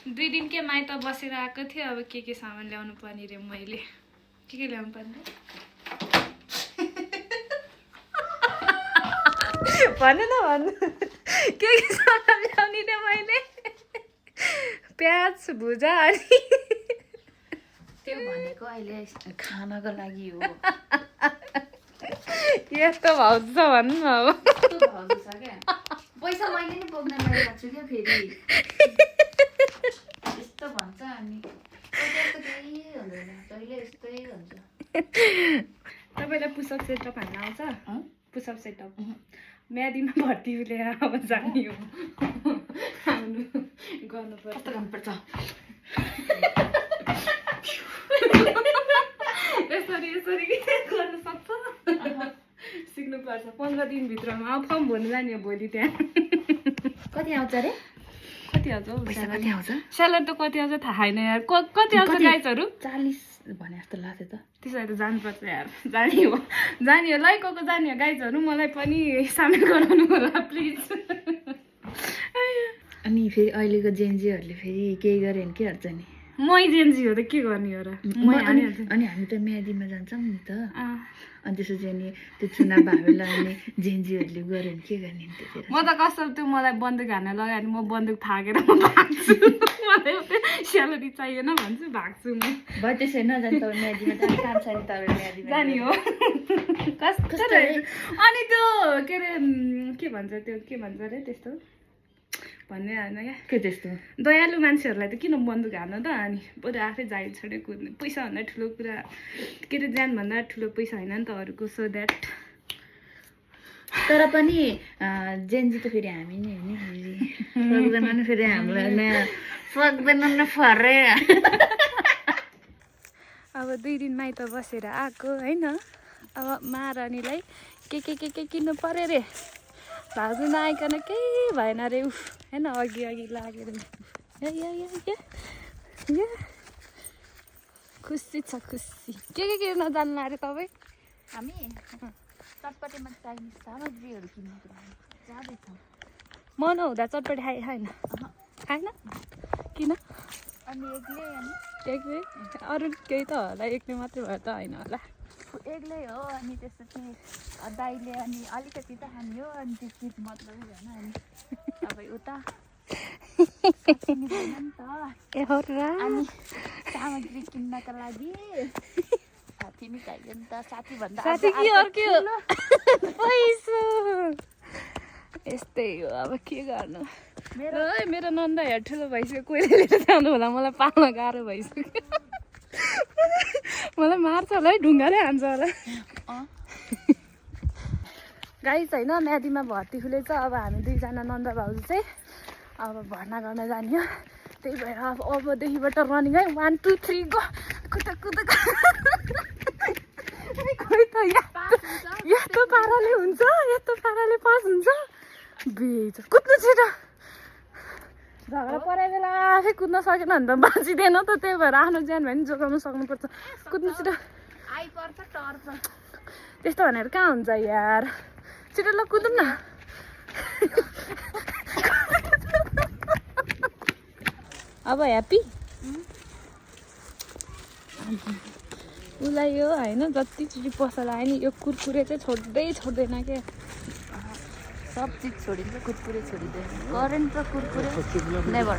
2 दिन के माइत बसेर आएको थियो अब के सामान ल्याउनु पर्ने रे मैले के ल्याउनु पर्ने भन्नु न भन्नु के सामान ल्याउने रे मैले प्याज भुजा अनि त्यो भनेको अहिले खानको लागि हो यस्तो भाउजू छ भन्नु न अब कस्तो भाउजू छ क्या पैसा मैले नि बोक्न ल्याएको छु क्या फेरि यस्तो भन्छ अनि त्यस्तो केही हुँदैन जहिले यस्तै हुन्छ तपाईँलाई पुसअप सेटअप हान्न आउँछ पुसअप सेटअप म्यादीमा भर्ती लिएर अब जाने हो आउनु गर्नुपर्छ कस्तो गर्नुपर्छ यसरी गर्न सक्छ सिक्नुपर्छ 15 दिनभित्रमा अब फर्म भर्नु जाने हो भोलि त्यहाँ कति आउँछ रे कति आउँछ हौ पैसा कति आउँछ स्यालेरी त कति आउँछ थाहा छैन यार कति आउँछ गाइजहरू 40 भने जस्तो लाग्थ्यो त त्यसो भए त जानुपर्छ यार जाने हो लाइक जाने हो गाइजहरू मलाई पनि सामेल गराउनु होला प्लिज अनि फेरि अहिलेको जेन्जीहरूले फेरि केही गऱ्यो भने के गर्छ नि मै जेन्जी हो त के गर्ने हो र अनि हामी त म्यादीमा जान्छौँ नि त अनि त्यसपछि अनि त्यो चुनाव भावेलाई अनि जेन्जीहरूले गऱ्यो भने के गर्ने नि त्यतिखेर म त कसरी त्यो मलाई बन्दुक हान्न लगायो भने म बन्दुक थाकेर म भाग्छु मलाई स्यालेरी चाहिएन भन्छु भाग्छु म भयो त्यसै नजाने तपाईँ म्यादीमा जाने काम छैन तपाईँ म्यादीमा जाने हो कस्तो अनि त्यो के भन्छ अरे त्यस्तो भन्ने होइन क्या के त्यस्तो दयालु मान्छेहरूलाई त किन बन्दुक हाल्नु त अनि बरु आफै जागिर छोडेर कुद्ने पैसाभन्दा ठुलो कुरा के अरे ज्यानभन्दा ठुलो पैसा होइन नि त अरूको सो द्याट तर पनि जेन्जी त फेरि हामी नै हो नि सक्दैन नि फेरि हामीलाई सक्दैन न फरे अब 2 दिन माइत बसेर आएको होइन अब महारानीलाई के किन्नु पर्यो रे भाउजू नआइकन केही भएन रे उफ होइन अघि लागेर खुसी छ खुसी के किन्न जान्नु अरे तपाईँ हामी चटपटेमा चाहिने सामग्रीहरू किन्नुको लागि जाँदैछौँ म नहुँदा चटपटी खाएन किन अनि एक्लै अरू केही त होला एक्लै मात्रै भयो त होइन होला एक्लै हो अनि त्यसपछि दाइले अनि अलिकति त खाने अनि त्यो मतलब भएन अनि तपाईँ उता भएन नि त अनि सामग्री किन्नका लागि साथी नि चाहियो नि त साथीभन्दा यस्तै हो अब के गर्नु मेरो नन्दा हेर ठुलो भइसक्यो कोहीले लिएर जानु होला मलाई पाल्न गाह्रो भइसक्यो मलाई मार्छ होला है ढुङ्गाले हान्छ होला गाइस होइन म्यादीमा भर्ती खुलेछ अब हामी 2 जना नन्दा भाउजू चाहिँ अब भर्ना गर्न जाने हो त्यही भएर अबदेखिबाट रनिङ है 1 2 3 गो कुद खोइ त यस्तो पाराले हुन्छ यस्तो पाराले पास हुन्छ बेच कुद्नु छिटो झगडा परे बेला आफै कुद्न सकेन भने त बाँचिँदैन त त्यही भएर आफ्नो ज्यान भए पनि जोगाउनु सक्नुपर्छ कुद्नु छिटो आइपर्छ टर्छ त्यस्तो भनेर कहाँ हुन्छ यार छिटो ल कुदौँ न अब ह्याप्पी उसलाई यो होइन जतिचोटि पसल आयो नि यो कुरकुरे चाहिँ छोड्दैन क्या सब चिज छोडिन्छ कुरकुरे छोडिँदैन करेन्ट र कुरकुरे नेभर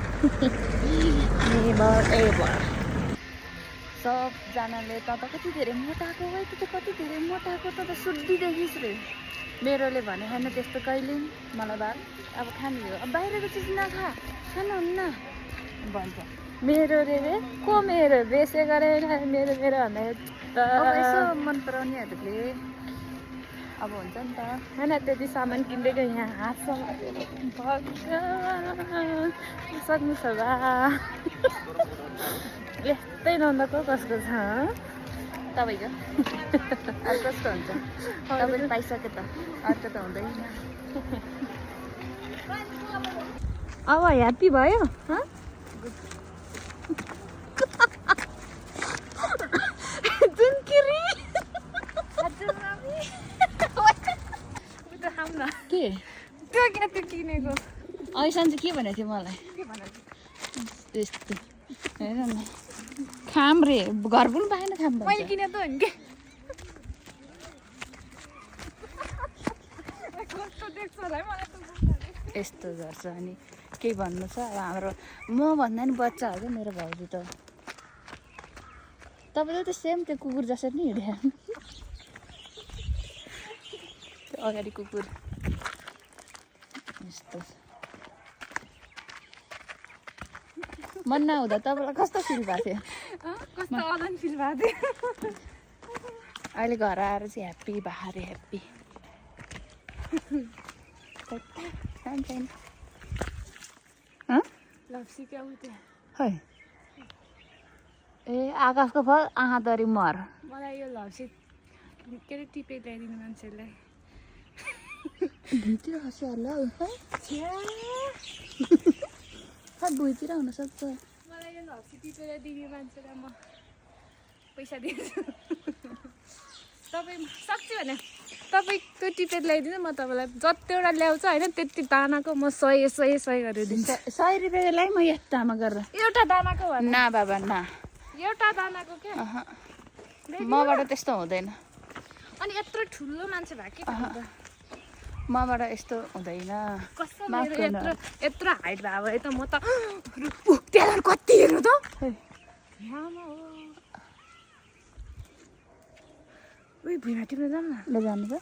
सबजनाले त कति धेरै मोटाएको है त कति धेरै मोटाएको त सुड्दी देखिस् रे मेरोले भने होइन त्यस्तो कहिले मलाई बाल अब खाने हो अब बाहिरको चिज नखा खानुहुन्न भन्छ मेरो रे को मेरो बेसे गरेर मेरो भन्दाखेरि त यसो मन पराउनेहरूले अब हुन्छ नि त होइन त्यति सामान किन्दैको यहाँ हात सक्नु छ बा यस्तै नन्दको कसको छ तपाईँको अब कस्तो हुन्छ तपाईँले पाइसक्यो त अर्को त हुँदैन अब ह्याप्पी भयो के त्यो किनेको ऐसान चाहिँ के भनेको थियो मलाई यस्तो हेर न खाम रे घर पनि पाएन खाम मैले किने त हो नि के कस्तो देख्छ होला है मलाई त यस्तो गर्छ अनि केही भन्नु छ अब हाम्रो म भन्दा नि बच्चा हो क्या मेरो भाउजू त तपाईँले त सेम त्यो कुकुर जसरी नै हिँड्यो त्यो अगाडि कुकुर यस्तो मन नहुँदा तपाईँलाई कस्तो फिल भएको थियो कस्तो अदन फिल भएको थियो अहिले घर आएर चाहिँ ह्याप्पी भएको अरे ह्याप्पी छैन लप्सी क्या उ त्यो खै ए आकाशको फल आँखादरी मर मलाई यो लप्सी के अरे टिपे ल्याइदिनु मान्छेलाई भुइँतिर खस्यो होला हौ खै भुइँतिर हुनसक्छ मलाई यो लप्सी टिपेर दिने मान्छेलाई म पैसा दिन्छु तपाईँ सक्छु भने तपाईँ त्यो टिपेर ल्याइदिनु म तपाईँलाई जतिवटा ल्याउँछ होइन त्यति दानाको म 100 गरेर दिन्छु 100 रुपियाँलाई म यतामा गरेर एउटा दानाको भन ना बाबा ना एउटा दानाको क्या मबाट त्यस्तो हुँदैन अनि यत्रो ठुलो मान्छे भयो के मबाट यस्तो हुँदैन कसम मेरो यत्रो हाइट भयो भए त म त त्यहाँ कति हेर्नु त उयो भुइँमा टिप्न जाऊँ न ल जानु त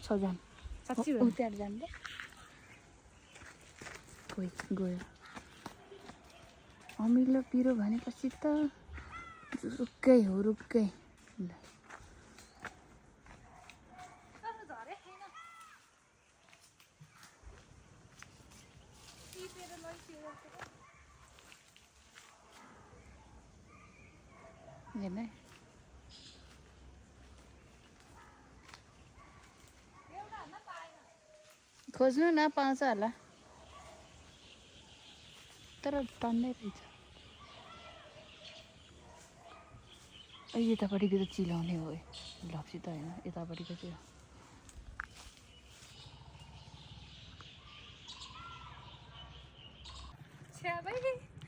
छ जानु साँच्ची उतार जानु त गयो अमिलो पिरो भनेपछि त रुक्कै हो रुक्कै ल हेर्नु है खोज्नु न पाउँछ होला तर टन्नै रहेछ यतापट्टिको त चिलाउने हो लप्सी त होइन यतापट्टिको चाहिँ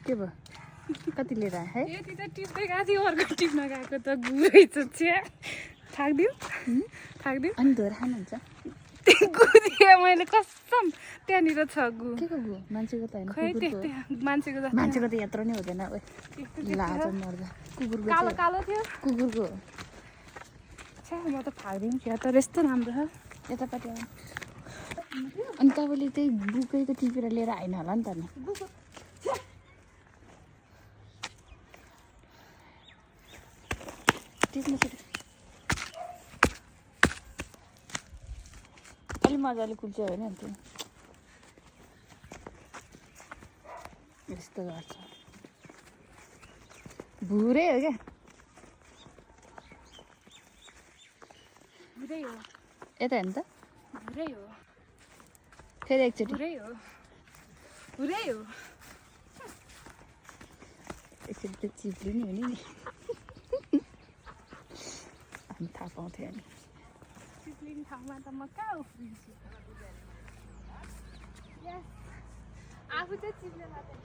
के भयो कति लिएर आयो है यति त टिप्दै गएको थियो अर्को टिप्न गएको त गुरहेछ छ्या थाक्दियो अनि धोएर खानुहुन्छ गुदिए मैले कसम त्यहाँनिर छ गु के को गु मान्छेको त होइन खै मान्छेको त मान्छेको त यत्रो नै हुँदैन लाज मर्दा कुकुरको कालो कालो थियो कुकुरको छ्या म त फाक्दिन्छु तर यस्तो राम्रो छ यतापट्टि आउनु अनि तपाईँले त्यही बुकैको टिपेर लिएर आएन होला नि त नि टिप्नु छ अलि मजाले कुल्च्यो होइन त्यो यस्तो गर्छ भुरै हो क्या भुरै हो यता हेर्नु त भुरै हो फेरि एकचोटि भुरै हो एकचोटि त चिप्लो नि हुने नि हामी थाहा पाउँथ्यो नि चिप्लिने ठाउँमा त म कहाँ उफ्रिन्छु आफू चाहिँ चिप्ले मात्रै